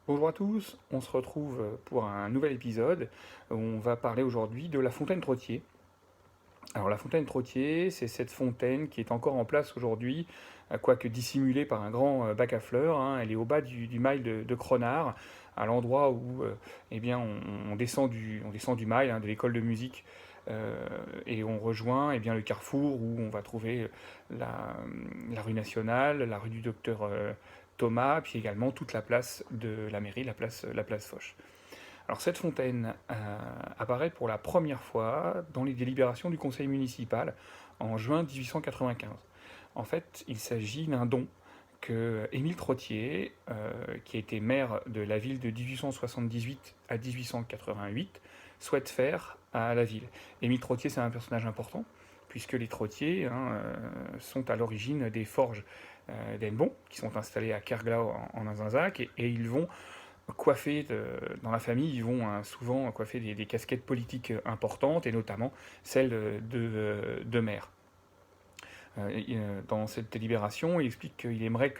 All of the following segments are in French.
Bonjour à tous, on se retrouve pour un nouvel épisode. On va parler aujourd'hui de la fontaine Trottier. Alors la fontaine Trottier, c'est cette fontaine qui est encore en place aujourd'hui, quoique dissimulée par un grand bac à fleurs, hein. Elle est au bas du mail de Cronard, à l'endroit où eh bien, on descend du mail, hein, de l'école de musique, et on rejoint eh bien, le carrefour où on va trouver la rue nationale, la rue du docteur Thomas, puis également toute la place de la mairie, la place Foch. Alors cette fontaine apparaît pour la première fois dans les délibérations du conseil municipal en juin 1895. En fait, il s'agit d'un don que Émile Trottier, qui a été maire de la ville de 1878 à 1888, souhaite faire à la ville. Émile Trottier, c'est un personnage important, puisque les Trottiers, hein, sont à l'origine des forges d'Hennebont, qui sont installées à Kerglau en Azinzac, et ils vont coiffés dans la famille, ils vont souvent coiffer des casquettes politiques importantes, et notamment celle de maire. Dans cette délibération, il explique qu'il aimerait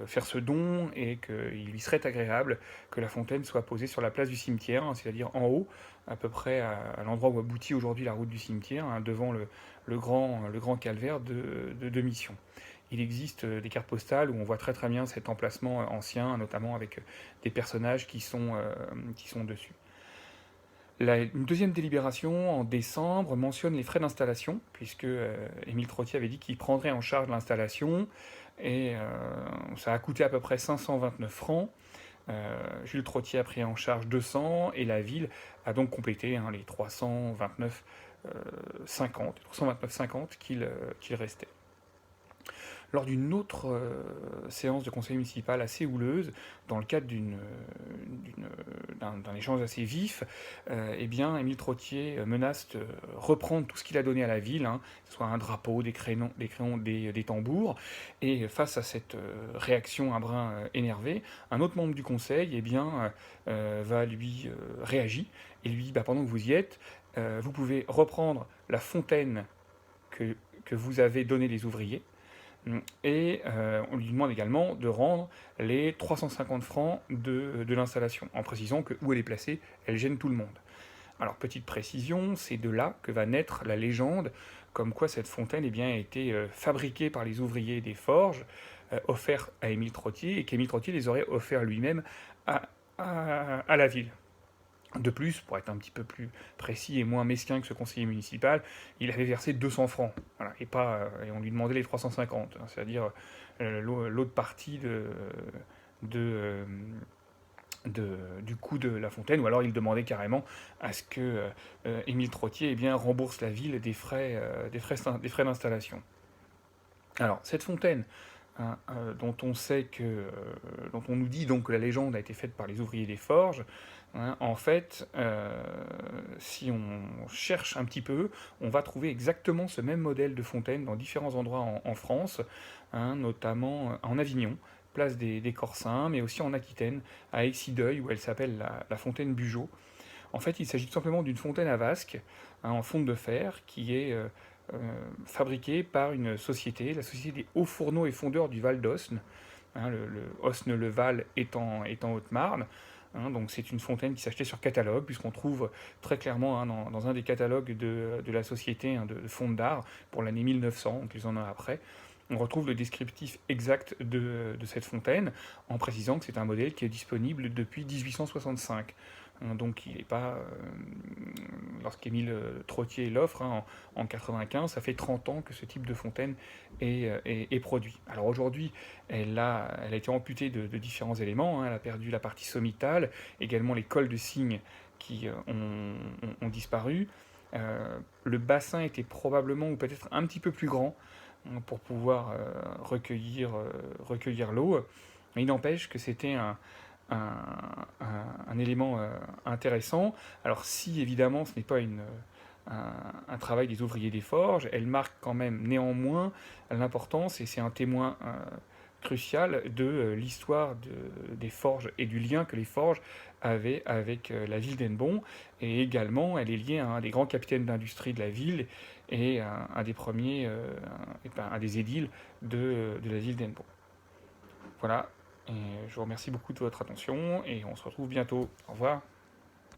faire ce don et qu'il lui serait agréable que la fontaine soit posée sur la place du cimetière, hein, c'est-à-dire en haut, à peu près à l'endroit où aboutit aujourd'hui la route du cimetière, hein, devant le grand calvaire de Mission. Il existe des cartes postales où on voit très très bien cet emplacement ancien, notamment avec des personnages qui sont dessus. Une deuxième délibération en décembre mentionne les frais d'installation, puisque Émile Trottier avait dit qu'il prendrait en charge l'installation, et ça a coûté à peu près 529 francs. Jules Trottier a pris en charge 200, et la ville a donc complété, hein, les 329,50 qu'il restait. Lors d'une autre séance de conseil municipal assez houleuse, dans le cadre d'un échange assez vif, eh bien, Émile Trottier menace de reprendre tout ce qu'il a donné à la ville, hein, que ce soit un drapeau, des crayons, des tambours. Et face à cette réaction un brin énervée, un autre membre du conseil eh bien, va lui réagir et lui dit, bah, pendant que vous y êtes, vous pouvez reprendre la fontaine que vous avez donnée les ouvriers, et on lui demande également de rendre les 350 francs de l'installation, en précisant que où elle est placée, elle gêne tout le monde. Alors, petite précision, c'est de là que va naître la légende, comme quoi cette fontaine eh bien, a été fabriquée par les ouvriers des forges, offerte à Émile Trottier, et qu'Émile Trottier les aurait offert lui-même à la ville. De plus, pour être un petit peu plus précis et moins mesquin que ce conseiller municipal, il avait versé 200 francs, voilà, et on lui demandait les 350, hein, c'est-à-dire l'autre partie de, euh, du coût de la fontaine, ou alors il demandait carrément à ce que Émile Trottier eh bien, rembourse la ville des frais d'installation. Alors, cette fontaine, hein, dont on nous dit donc que la légende a été faite par les ouvriers des forges, hein, en fait, si on cherche un petit peu, on va trouver exactement ce même modèle de fontaine dans différents endroits en France, hein, notamment en Avignon, place des Corsins, mais aussi en Aquitaine, à Exideuil, où elle s'appelle la fontaine Bugeaud. En fait, il s'agit tout simplement d'une fontaine à vasque, hein, en fonte de fer, qui est fabriquée par une société, la société des hauts fourneaux et fondeurs du Val d'Osne, hein, le Osne-le-Val étant Haute-Marne. Hein, donc c'est une fontaine qui s'achetait sur catalogue, puisqu'on trouve très clairement, hein, dans un des catalogues de la société, hein, de fonds d'art pour l'année 1900, donc ils en ont après, on retrouve le descriptif exact de cette fontaine, en précisant que c'est un modèle qui est disponible depuis 1865. Donc il n'est pas. Lorsqu'Émile Trottier l'offre, hein, en 95, ça fait 30 ans que ce type de fontaine est produit. Alors aujourd'hui, elle a été amputée de différents éléments, hein. Elle a perdu la partie sommitale, également les cols de cygne qui ont disparu. Le bassin était probablement ou peut-être un petit peu plus grand, hein, pour pouvoir recueillir l'eau. Il n'empêche que c'était un, un élément intéressant. Alors si évidemment ce n'est pas un travail des ouvriers des forges, elle marque quand même néanmoins l'importance, et c'est un témoin crucial de l'histoire des forges et du lien que les forges avaient avec la ville d'Hennebont. Et également, elle est liée à un des grands capitaines d'industrie de la ville et un des premiers, un des édiles de la ville d'Hennebont. Voilà. Et je vous remercie beaucoup de votre attention et on se retrouve bientôt. Au revoir.